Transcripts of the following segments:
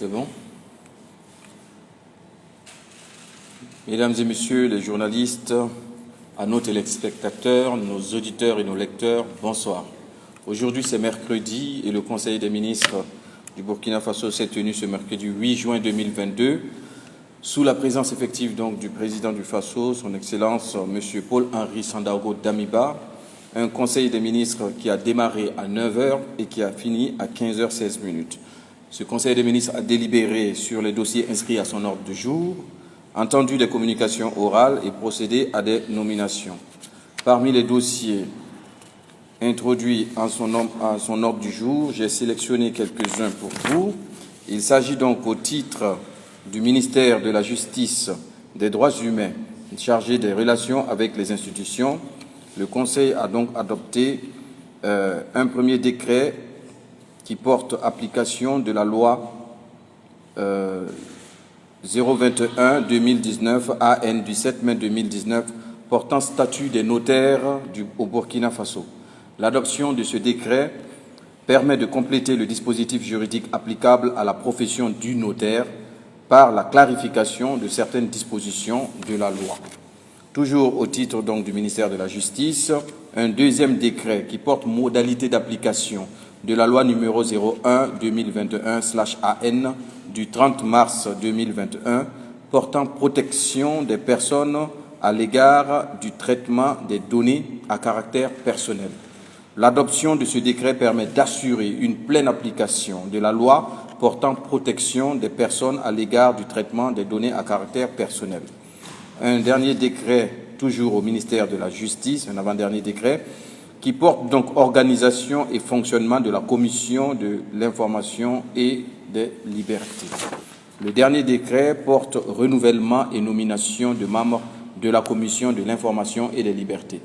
C'est bon? Mesdames et messieurs les journalistes, à nos téléspectateurs, nos auditeurs et nos lecteurs, bonsoir. Aujourd'hui, c'est mercredi et le Conseil des ministres du Burkina Faso s'est tenu ce mercredi 8 juin 2022 sous la présence effective donc du président du Faso, son Excellence M. Paul-Henri Sandaogo Damiba, un Conseil des ministres qui a démarré à 9h et qui a fini à 15h16. Ce Conseil des ministres a délibéré sur les dossiers inscrits à son ordre du jour, entendu des communications orales et procédé à des nominations. Parmi les dossiers introduits à son ordre du jour, j'ai sélectionné quelques-uns pour vous. Il s'agit donc au titre du ministère de la Justice, des Droits humains, chargé des relations avec les institutions. Le Conseil a donc adopté un premier décret qui porte application de la loi 021-2019 AN du 7 mai 2019 portant statut des notaires au Burkina Faso. L'adoption de ce décret permet de compléter le dispositif juridique applicable à la profession du notaire par la clarification de certaines dispositions de la loi. Toujours au titre donc du ministère de la Justice, un deuxième décret qui porte modalité d'application de la loi numéro 01-2021/AN du 30 mars 2021 portant protection des personnes à l'égard du traitement des données à caractère personnel. L'adoption de ce décret permet d'assurer une pleine application de la loi portant protection des personnes à l'égard du traitement des données à caractère personnel. Un dernier décret, toujours au ministère de la Justice, un avant-dernier décret, qui porte donc organisation et fonctionnement de la Commission de l'information et des libertés. Le dernier décret porte renouvellement et nomination de membres de la Commission de l'information et des libertés.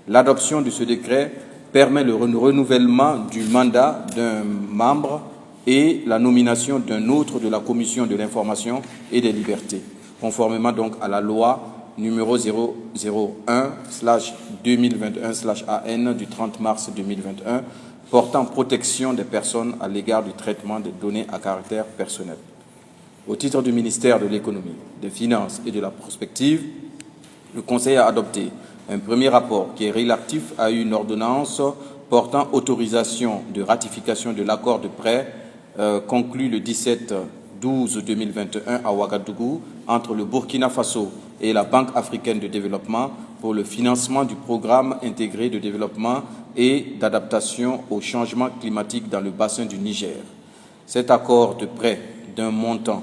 L'adoption de ce décret permet le renouvellement du mandat d'un membre et la nomination d'un autre de la Commission de l'information et des libertés, conformément donc à la loi numéro 001/2021/AN du 30 mars 2021 portant protection des personnes à l'égard du traitement des données à caractère personnel. Au titre du ministère de l'Économie, des Finances et de la Prospective, le Conseil a adopté un premier rapport qui est relatif à une ordonnance portant autorisation de ratification de l'accord de prêt conclu le 17/12/2021 à Ouagadougou entre le Burkina Faso et la Banque africaine de développement pour le financement du programme intégré de développement et d'adaptation au changement climatique dans le bassin du Niger. Cet accord de prêt d'un montant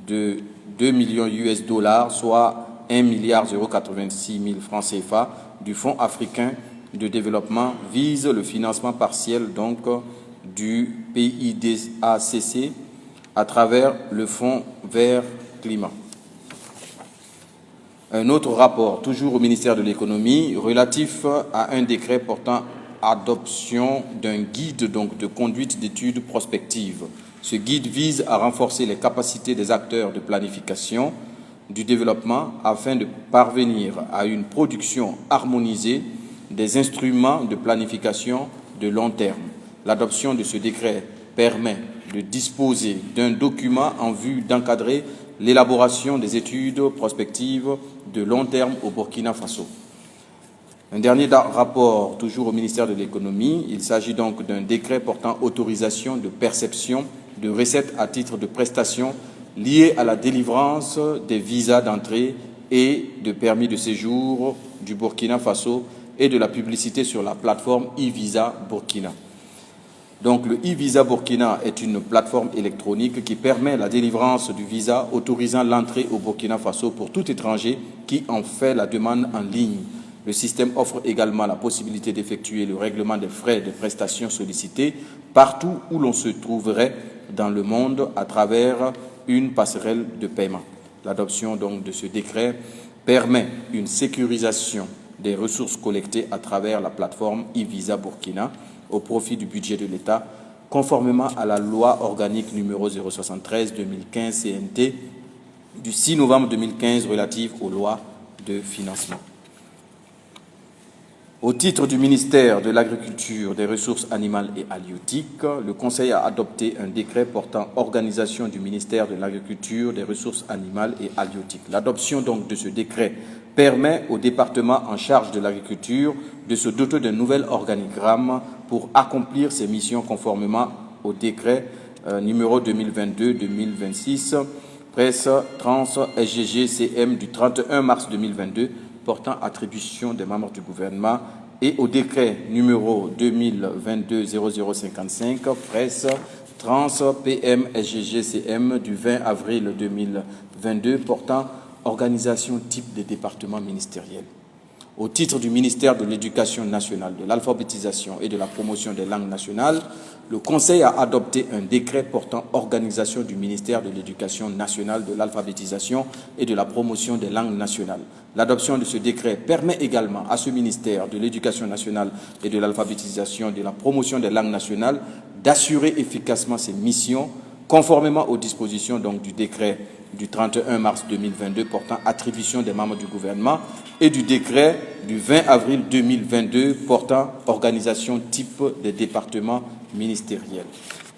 de 2 millions US $, soit 1,086 milliard francs CFA du Fonds africain de développement, vise le financement partiel donc du PIDACC à travers le Fonds vert climat. Un autre rapport, toujours au ministère de l'Économie, relatif à un décret portant adoption d'un guide donc, de conduite d'études prospectives. Ce guide vise à renforcer les capacités des acteurs de planification du développement afin de parvenir à une production harmonisée des instruments de planification de long terme. L'adoption de ce décret permet de disposer d'un document en vue d'encadrer l'élaboration des études prospectives de long terme au Burkina Faso. Un dernier rapport, toujours au ministère de l'Économie, il s'agit donc d'un décret portant autorisation de perception de recettes à titre de prestations liées à la délivrance des visas d'entrée et de permis de séjour du Burkina Faso et de la publicité sur la plateforme e-Visa Burkina. Donc le e-Visa Burkina est une plateforme électronique qui permet la délivrance du visa autorisant l'entrée au Burkina Faso pour tout étranger qui en fait la demande en ligne. Le système offre également la possibilité d'effectuer le règlement des frais de prestations sollicitées partout où l'on se trouverait dans le monde à travers une passerelle de paiement. L'adoption donc de ce décret permet une sécurisation des ressources collectées à travers la plateforme e-Visa Burkina au profit du budget de l'État, conformément à la loi organique numéro 073/2015 CNT du 6 novembre 2015 relative aux lois de financement. Au titre du ministère de l'Agriculture, des Ressources animales et halieutiques, le Conseil a adopté un décret portant organisation du ministère de l'Agriculture, des Ressources animales et halieutiques. L'adoption donc de ce décret permet au département en charge de l'agriculture de se doter d'un nouvel organigramme pour accomplir ses missions conformément au décret numéro 2022-2026, presse trans SGG CM du 31 mars 2022, portant attribution des membres du gouvernement, et au décret numéro 2022-0055, presse trans PM SGG CM du 20 avril 2022, portant organisation type des départements ministériels. Au titre du ministère de l'Éducation nationale, de l'alphabétisation et de la promotion des langues nationales, le Conseil a adopté un décret portant organisation du ministère de l'Éducation nationale, de l'alphabétisation et de la promotion des langues nationales. L'adoption de ce décret permet également à ce ministère de l'Éducation nationale et de l'alphabétisation et de la promotion des langues nationales d'assurer efficacement ses missions conformément aux dispositions donc, du décret du 31 mars 2022 portant attribution des membres du gouvernement et du décret du 20 avril 2022 portant organisation type des départements ministériels.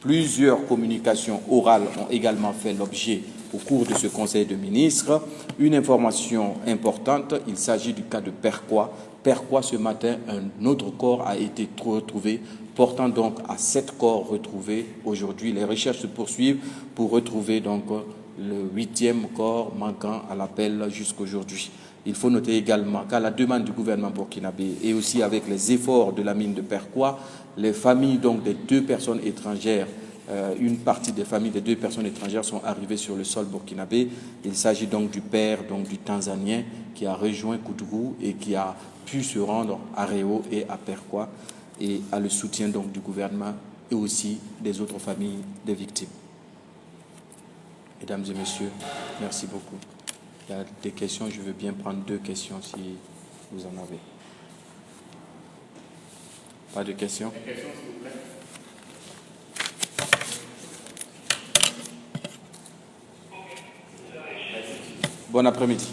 Plusieurs communications orales ont également fait l'objet au cours de ce Conseil de ministres. Une information importante, il s'agit du cas de Perquois. Perquois, ce matin, un autre corps a été retrouvé, portant donc à 7 corps retrouvés aujourd'hui. Les recherches se poursuivent pour retrouver donc le 8e corps manquant à l'appel jusqu'aujourd'hui. Il faut noter également qu'à la demande du gouvernement burkinabé et aussi avec les efforts de la mine de Perquois, les familles donc des 2 personnes étrangères, une partie des familles des 2 personnes étrangères sont arrivées sur le sol burkinabé. Il s'agit donc du père donc du Tanzanien qui a rejoint Koudougou et qui a pu se rendre à Réau et à Perquois et à le soutien donc du gouvernement et aussi des autres familles des victimes. Mesdames et messieurs, merci beaucoup. Il y a des questions, je veux bien prendre 2 questions si vous en avez. Pas de questions? Des questions, s'il vous plaît. Bon après-midi.